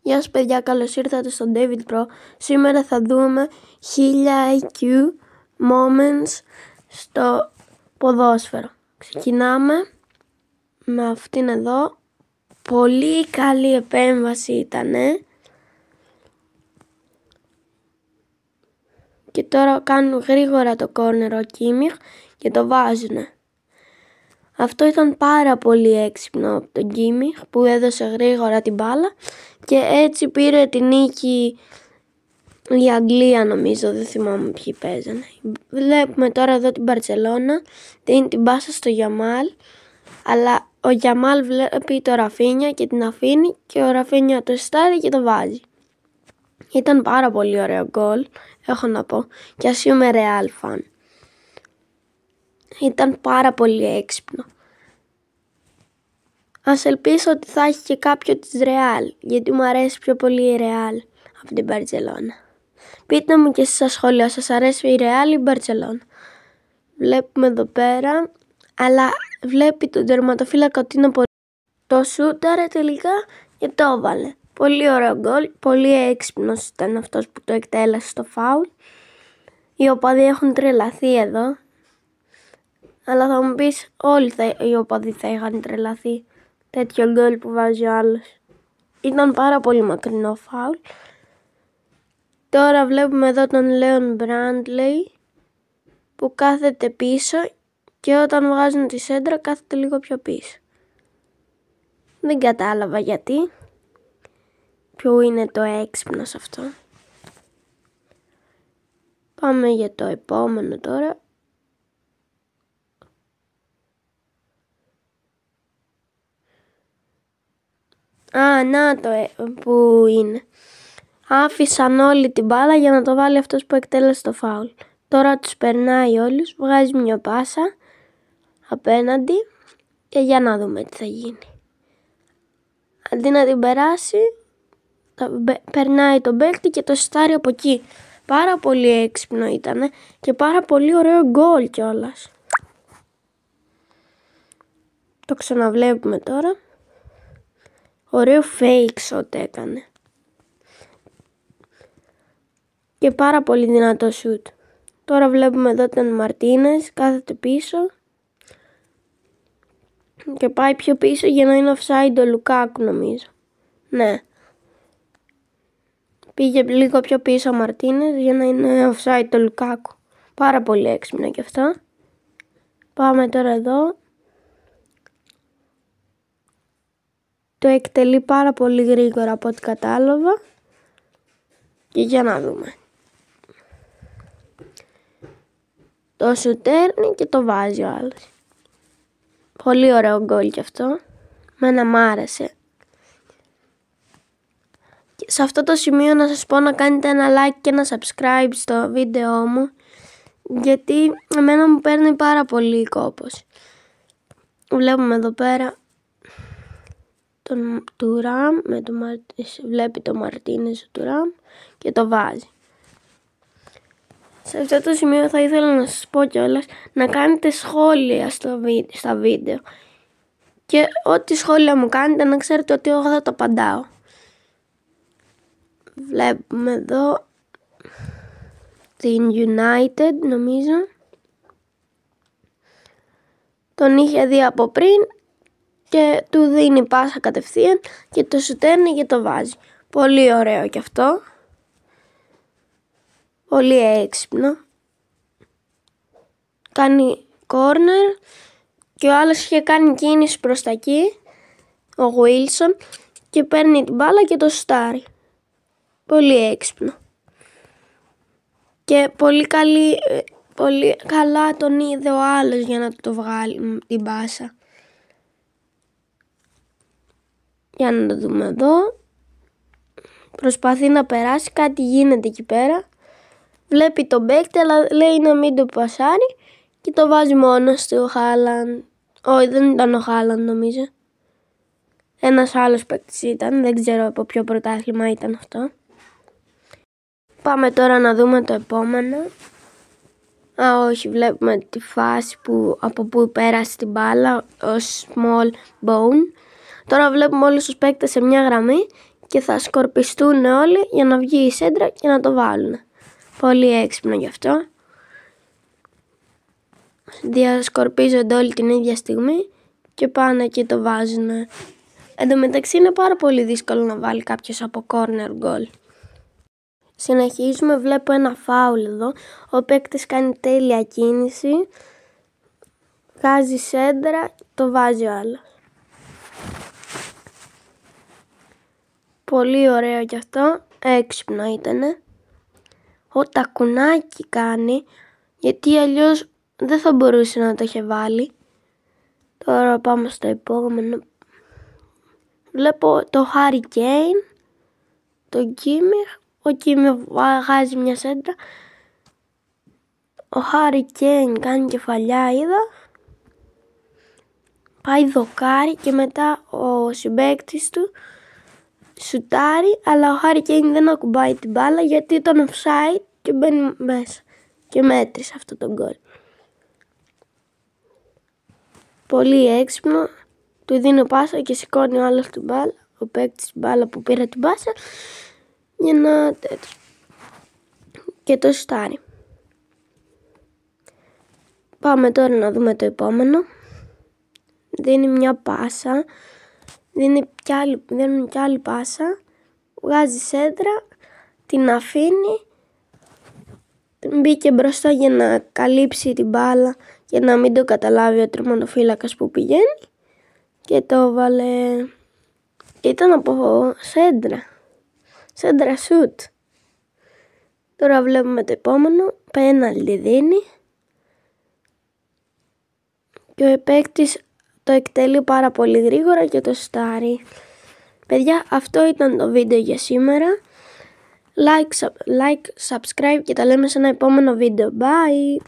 Γεια σας παιδιά, καλώς ήρθατε στο David Pro. Σήμερα θα δούμε 1000 IQ moments στο ποδόσφαιρο. Ξεκινάμε με αυτήν εδώ. Πολύ καλή επέμβαση ήτανε. Και τώρα κάνουν γρήγορα το corner ο Κίμιχ και το βάζουνε. Αυτό ήταν πάρα πολύ έξυπνο από τον Κίμιχ που έδωσε γρήγορα την μπάλα και έτσι πήρε την νίκη η Αγγλία, νομίζω, δεν θυμάμαι ποιοι παίζανε. Βλέπουμε τώρα εδώ την Μπαρτσελώνα, δίνει την πάσα στο Γιαμάλ, αλλά ο Γιαμάλ βλέπει το Ραφίνια και την αφήνει και ο Ραφίνια το στάρει και το βάζει. Ήταν πάρα πολύ ωραίο γκολ, έχω να πω, και ας είμαι Real fan. Ήταν πάρα πολύ έξυπνο. Ας ελπίσω ότι θα έχει και κάποιο της Real, γιατί μου αρέσει πιο πολύ η Real από την Μπαρτσελώνα. Πείτε μου και εσείς στα σχόλια, σας αρέσει η Real ή η Μπαρτσελώνα. Βλέπουμε εδώ πέρα, αλλά βλέπει τον τερματοφύλακα ότι είναι πολύ. Το σούταρε τελικά και το έβαλε. Πολύ ωραίο γκολ, πολύ έξυπνος ήταν αυτός που το εκτέλεσε στο φάουλ. Οι οπαδοί έχουν τρελαθεί εδώ. Αλλά θα μου πεις, όλοι οι οπαδοί θα είχαν τρελαθεί. Τέτοιο γκολ που βάζει ο άλλος. Ήταν πάρα πολύ μακρινό φάουλ. Τώρα βλέπουμε εδώ τον Λέον Μπράντλεϊ που κάθεται πίσω και όταν βγάζουν τη σέντρα κάθεται λίγο πιο πίσω. Δεν κατάλαβα γιατί. Ποιο είναι το έξυπνο σε αυτό. Πάμε για το επόμενο τώρα. Να το που είναι. Άφησαν όλοι την μπάλα για να το βάλει αυτός που εκτέλεσε το φάουλ. Τώρα τους περνάει όλους, βγάζει μια πάσα απέναντι και για να δούμε τι θα γίνει. Αντί να την περάσει, περνάει τον παίκτη και το στάρει από εκεί. Πάρα πολύ έξυπνο ήτανε και πάρα πολύ ωραίο γκολ κιόλας. Το ξαναβλέπουμε τώρα. Ωραίο fake shot έκανε. Και πάρα πολύ δυνατό shoot. Τώρα βλέπουμε εδώ τον Μαρτίνες, κάθεται πίσω. Και πάει πιο πίσω για να είναι offside ο Λουκάκου, νομίζω. Ναι. Πήγε λίγο πιο πίσω ο Μαρτίνες για να είναι offside το Λουκάκου. Πάρα πολύ έξυπνα και αυτό. Πάμε τώρα εδώ. Το εκτελεί πάρα πολύ γρήγορα από ό,τι κατάλαβα. Και για να δούμε. Το σουτέρνει και το βάζει ο άλλος. Πολύ ωραίο γκολ κι αυτό. Μένα μ' άρεσε. Και σε αυτό το σημείο να σας πω να κάνετε ένα like και ένα subscribe στο βίντεο μου. Γιατί εμένα μου παίρνει πάρα πολύ κόπος. Βλέπουμε εδώ πέρα τον Τουράμ, βλέπει το Μαρτίνες ο Τουράμ και το βάζει. Σε αυτό το σημείο θα ήθελα να σας πω κιόλας να κάνετε σχόλια στα βίντεο. Και ό,τι σχόλια μου κάνετε να ξέρετε ότι εγώ θα το απαντάω. Βλέπουμε εδώ την United, νομίζω. Τον είχε δει από πριν και του δίνει πάσα κατευθείαν και το σουτέρνει και το βάζει. Πολύ ωραίο κι αυτό. Πολύ έξυπνο. Κάνει corner και ο άλλος είχε κάνει κίνηση προς τα εκεί, ο Wilson, και παίρνει την μπάλα και το σουτάρει. Πολύ έξυπνο. Και πολύ καλά τον είδε ο άλλος για να το βγάλει την πάσα. Για να το δούμε εδώ. Προσπαθεί να περάσει, κάτι γίνεται εκεί πέρα. Βλέπει τον παίκτη αλλά λέει να μην το πασάρει και το βάζει μόνος του ο Χάλαντ. Όχι, δεν ήταν ο Χάλαντ, νομίζω. Ένας άλλος παίκτης ήταν, δεν ξέρω από ποιο πρωτάθλημα ήταν αυτό. Πάμε τώρα να δούμε το επόμενο. Όχι, βλέπουμε τη φάση από που πέρασε την μπάλα, ο small bone. Τώρα βλέπουμε όλους τους παίκτες σε μια γραμμή και θα σκορπιστούν όλοι για να βγει η σέντρα και να το βάλουν. Πολύ έξυπνο γι' αυτό. Διασκορπίζονται όλοι την ίδια στιγμή και πάνε και το βάζουν. Εν τω μεταξύ είναι πάρα πολύ δύσκολο να βάλει κάποιος από corner goal. Συνεχίζουμε, βλέπω ένα φάουλ εδώ. Ο παίκτης κάνει τέλεια κίνηση. Βγάζει σέντρα, το βάζει ο άλλος. Πολύ ωραίο κι αυτό, έξυπνο ήτανε. Ο τακουνάκι κάνει, γιατί αλλιώς δεν θα μπορούσε να το είχε βάλει. Τώρα πάμε στο επόμενο. Βλέπω το Harry Kane, τον Kimmich. Ο Kimmich βγάζει μια σέντρα. Ο Harry Kane κάνει κεφαλιά, είδα. Πάει δοκάρι και μετά ο συμπαίκτης του σουτάρει, αλλά ο Harry Kane δεν ακουμπάει την μπάλα γιατί ήταν offside και μπαίνει μέσα και μέτρησε αυτό το γκολ. Πολύ έξυπνο, του δίνω πάσα και σηκώνει ο άλλος την μπάλα, ο παίκτης την μπάλα που πήρε την πάσα για να τέτοιο και το σουτάρει. Πάμε τώρα να δούμε το επόμενο. Δίνει μια πάσα, δίνει κι άλλη πάσα, βγάζει σέντρα, την αφήνει, μπήκε μπροστά για να καλύψει την μπάλα για να μην το καταλάβει ο τερματοφύλακας που πηγαίνει και το βάλε. Ήταν από σέντρα σουτ. Τώρα βλέπουμε το επόμενο, πέναλτι δίνει και ο παίκτης το εκτελεί πάρα πολύ γρήγορα και το σουτάρει. Παιδιά, αυτό ήταν το βίντεο για σήμερα. Like, subscribe και τα λέμε σε ένα επόμενο βίντεο. Bye!